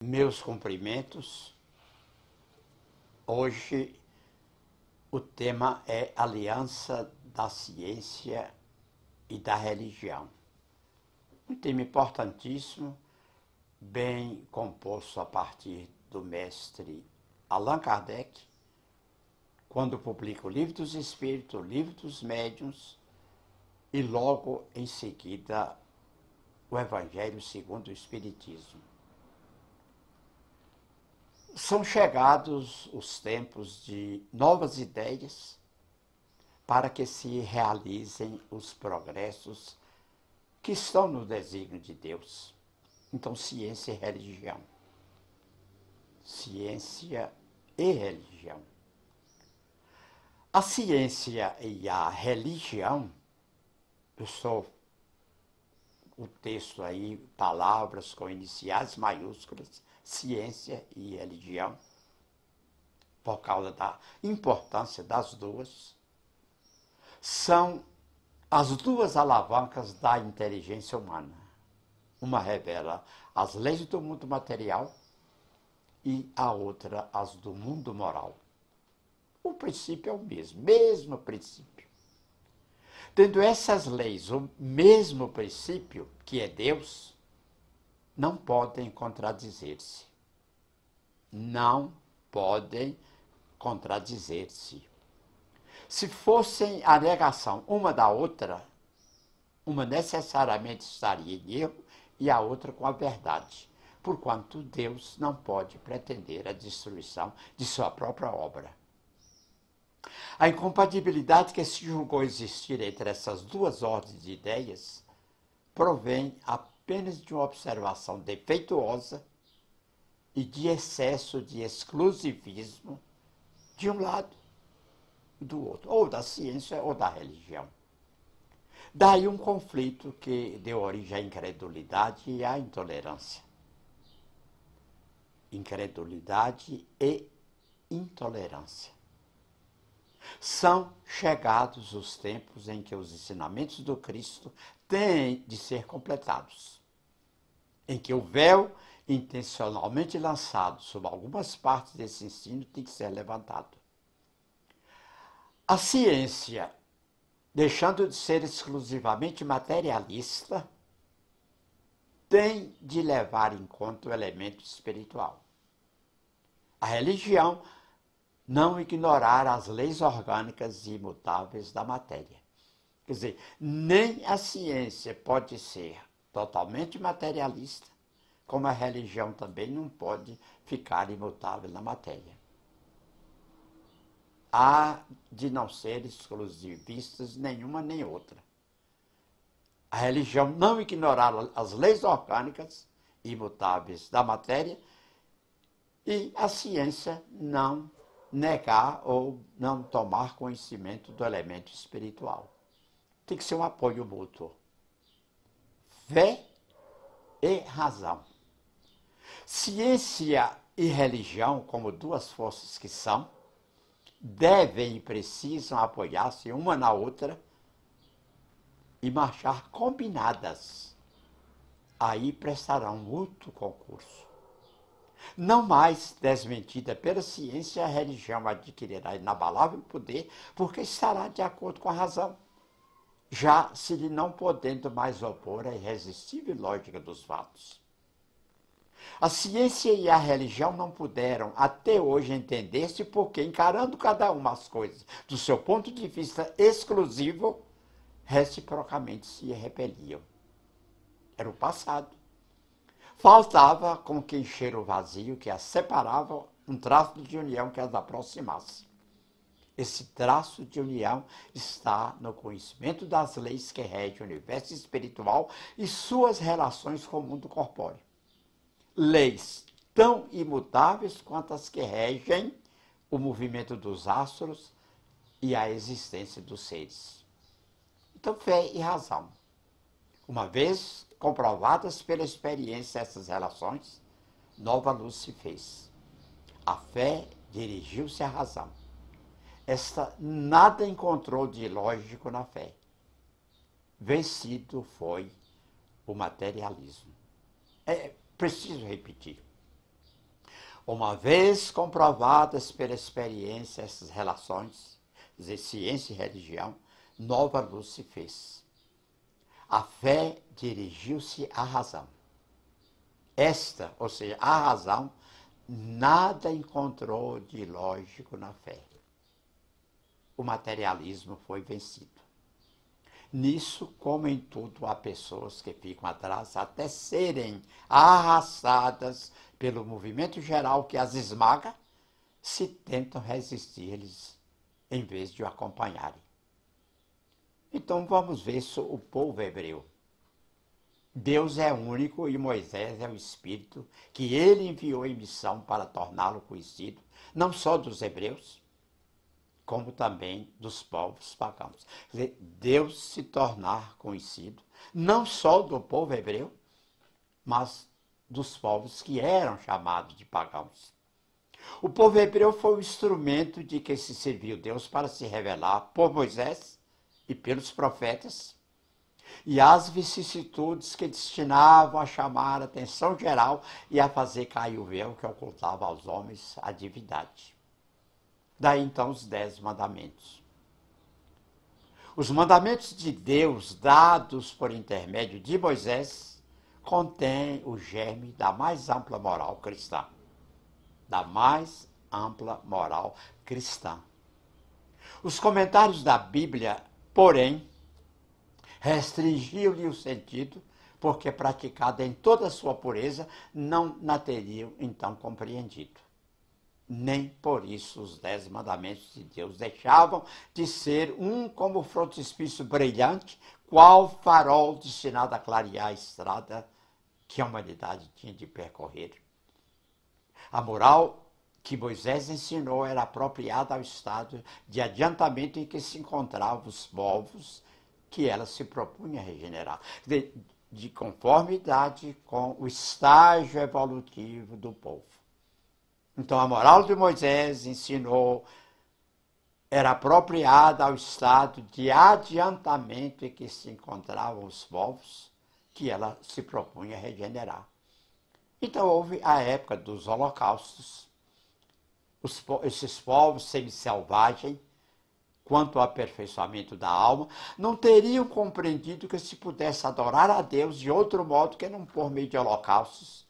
Meus cumprimentos. Hoje o tema é Aliança da Ciência e da Religião. Um tema importantíssimo, bem composto a partir do mestre Allan Kardec, quando publica o Livro dos Espíritos, o Livro dos Médiuns e logo em seguida o Evangelho segundo o Espiritismo. São chegados os tempos de novas ideias para que se realizem os progressos que estão no desígnio de Deus. Então, ciência e religião. Ciência e religião. A ciência e a religião, eu sou o texto aí, palavras com iniciais maiúsculas, ciência e religião, por causa da importância das duas, são as duas alavancas da inteligência humana. Uma revela as leis do mundo material e a outra as do mundo moral. O princípio é o mesmo princípio. Tendo essas leis o mesmo princípio, que é Deus, não podem contradizer-se. Não podem contradizer-se. Se fossem a negação uma da outra, uma necessariamente estaria em erro e a outra com a verdade, porquanto Deus não pode pretender a destruição de sua própria obra. A incompatibilidade que se julgou existir entre essas duas ordens de ideias provém apenas de uma observação defeituosa e de excesso de exclusivismo de um lado e do outro, ou da ciência ou da religião. Daí um conflito que deu origem à incredulidade e à intolerância. Incredulidade e intolerância. São chegados os tempos em que os ensinamentos do Cristo têm de ser completados, em que o véu intencionalmente lançado sobre algumas partes desse ensino tem que ser levantado. A ciência, deixando de ser exclusivamente materialista, tem de levar em conta o elemento espiritual. A religião não ignorar as leis orgânicas e imutáveis da matéria. Quer dizer, nem a ciência pode ser totalmente materialista, como a religião também não pode ficar imutável na matéria. Há de não ser exclusivistas nenhuma nem outra. A religião não ignorar as leis orgânicas imutáveis da matéria e a ciência não negar ou não tomar conhecimento do elemento espiritual. Tem que ser um apoio mútuo. Fé e razão. Ciência e religião, como duas forças que são, devem e precisam apoiar-se uma na outra e marchar combinadas. Aí prestarão mútuo concurso. Não mais desmentida pela ciência, a religião adquirirá inabalável poder, porque estará de acordo com a razão, já se lhe não podendo mais opor à irresistível lógica dos fatos. A ciência e a religião não puderam até hoje entender-se porque, encarando cada uma as coisas do seu ponto de vista exclusivo, reciprocamente se repeliam. Era o passado. Faltava com que encher o vazio que as separava, um traço de união que as aproximasse. Esse traço de união está no conhecimento das leis que regem o universo espiritual e suas relações com o mundo corpóreo. Leis tão imutáveis quanto as que regem o movimento dos astros e a existência dos seres. Então, fé e razão. Uma vez comprovadas pela experiência essas relações, nova luz se fez. A fé dirigiu-se à razão. Esta nada encontrou de ilógico na fé. Vencido foi o materialismo. É preciso repetir. Uma vez comprovadas pela experiência essas relações, de ciência e religião, nova luz se fez. A fé dirigiu-se à razão. Esta, ou seja, a razão, nada encontrou de lógico na fé. O materialismo foi vencido. Nisso, como em tudo, há pessoas que ficam atrás até serem arrastadas pelo movimento geral que as esmaga, se tentam resistir-lhes em vez de o acompanharem. Então vamos ver o povo hebreu. Deus é único e Moisés é o Espírito que ele enviou em missão para torná-lo conhecido, não só dos hebreus, como também dos povos pagãos. Quer dizer, Deus se tornar conhecido, não só do povo hebreu, mas dos povos que eram chamados de pagãos. O povo hebreu foi o instrumento de que se serviu Deus para se revelar por Moisés e pelos profetas, e as vicissitudes que destinavam a chamar a atenção geral e a fazer cair o véu que ocultava aos homens a divindade. Daí então os 10 mandamentos. Os mandamentos de Deus, dados por intermédio de Moisés, contêm o germe da mais ampla moral cristã. Da mais ampla moral cristã. Os comentários da Bíblia, porém, restringiam-lhe o sentido, porque praticada em toda a sua pureza, não na teriam então compreendido. Nem por isso os 10 mandamentos de Deus deixavam de ser um como frontispício brilhante, qual farol destinado a clarear a estrada que a humanidade tinha de percorrer. A moral que Moisés ensinou era apropriada ao estado de adiantamento em que se encontravam os povos que ela se propunha a regenerar, de conformidade com o estágio evolutivo do povo. Então, a moral de Moisés ensinou era apropriada ao estado de adiantamento em que se encontravam os povos que ela se propunha a regenerar. Então, houve a época dos holocaustos. Esses povos semi-selvagens, quanto ao aperfeiçoamento da alma, não teriam compreendido que se pudesse adorar a Deus de outro modo que não por meio de holocaustos,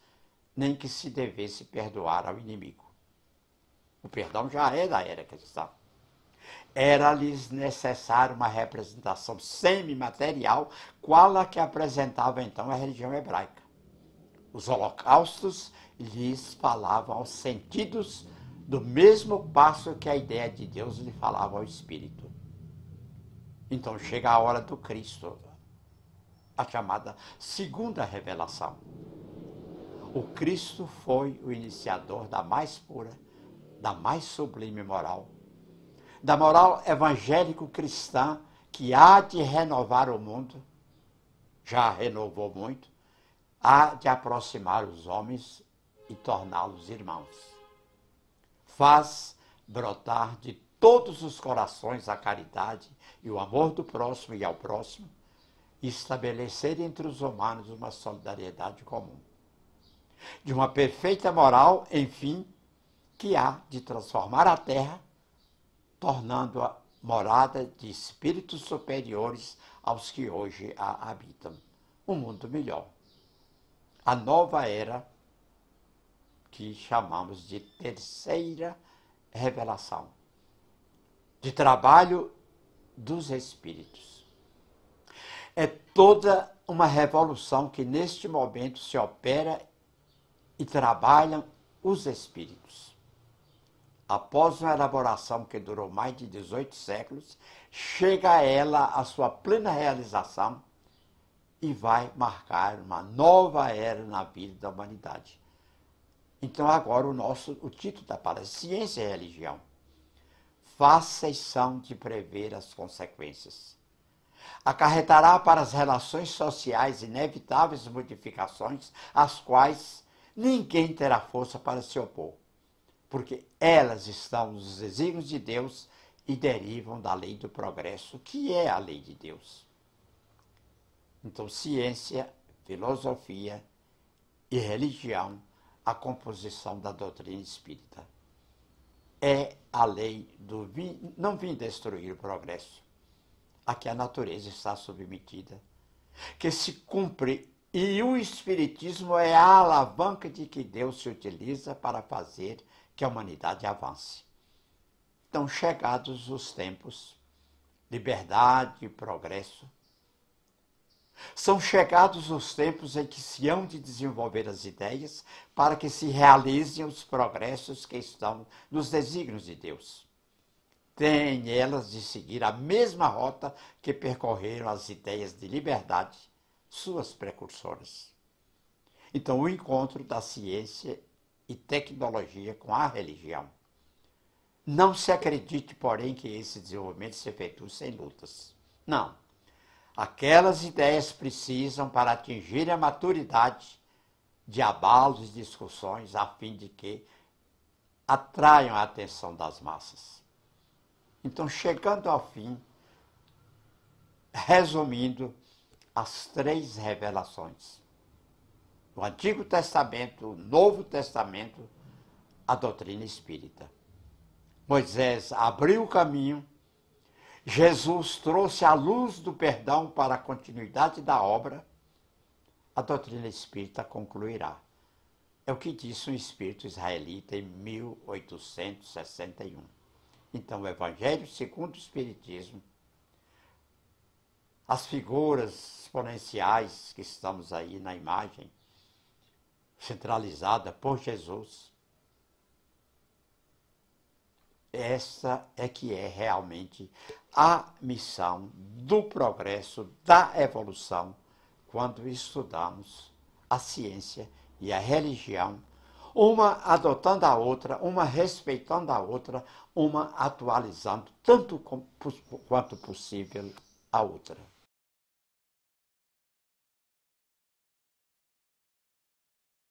nem que se devesse perdoar ao inimigo. O perdão já é da era cristã. Era-lhes necessária uma representação semimaterial, qual a que apresentava então a religião hebraica. Os holocaustos lhes falavam aos sentidos do mesmo passo que a ideia de Deus lhe falava ao espírito. Então chega a hora do Cristo, a chamada segunda revelação. O Cristo foi o iniciador da mais pura, da mais sublime moral, da moral evangélico-cristã que há de renovar o mundo, já renovou muito, há de aproximar os homens e torná-los irmãos. Faz brotar de todos os corações a caridade e o amor do próximo e ao próximo, e estabelecer entre os humanos uma solidariedade comum. De uma perfeita moral, enfim, que há de transformar a terra, tornando-a morada de espíritos superiores aos que hoje a habitam. Um mundo melhor. A nova era que chamamos de terceira revelação, de trabalho dos espíritos. É toda uma revolução que neste momento se opera e trabalham os espíritos. Após uma elaboração que durou mais de 18 séculos, chega ela à sua plena realização e vai marcar uma nova era na vida da humanidade. Então agora o título da palestra, Ciência e Religião. Façam de prever as consequências. Acarretará para as relações sociais inevitáveis modificações, às quais ninguém terá força para se opor, porque elas estão nos desígnios de Deus e derivam da lei do progresso, que é a lei de Deus. Então, ciência, filosofia e religião a composição da doutrina espírita. É a lei do não vim destruir o progresso, a que a natureza está submetida, que se cumpre, e o Espiritismo é a alavanca de que Deus se utiliza para fazer que a humanidade avance. Então, chegados os tempos, liberdade e progresso, são chegados os tempos em que se hão de desenvolver as ideias para que se realizem os progressos que estão nos desígnios de Deus. Têm elas de seguir a mesma rota que percorreram as ideias de liberdade, suas precursoras. Então, o encontro da ciência e tecnologia com a religião. Não se acredite, porém, que esse desenvolvimento se efetue sem lutas. Não. Aquelas ideias precisam, para atingir a maturidade, de abalos e discussões, a fim de que atraiam a atenção das massas. Então, chegando ao fim, resumindo, as 3 revelações. No Antigo Testamento, o Novo Testamento, a doutrina espírita. Moisés abriu o caminho, Jesus trouxe a luz do perdão para a continuidade da obra, a doutrina espírita concluirá. É o que disse um espírito israelita em 1861. Então, o Evangelho segundo o Espiritismo, as figuras exponenciais que estamos aí na imagem, centralizada por Jesus, essa é que é realmente a missão do progresso, da evolução, quando estudamos a ciência e a religião, uma adotando a outra, uma respeitando a outra, uma atualizando tanto quanto possível a outra.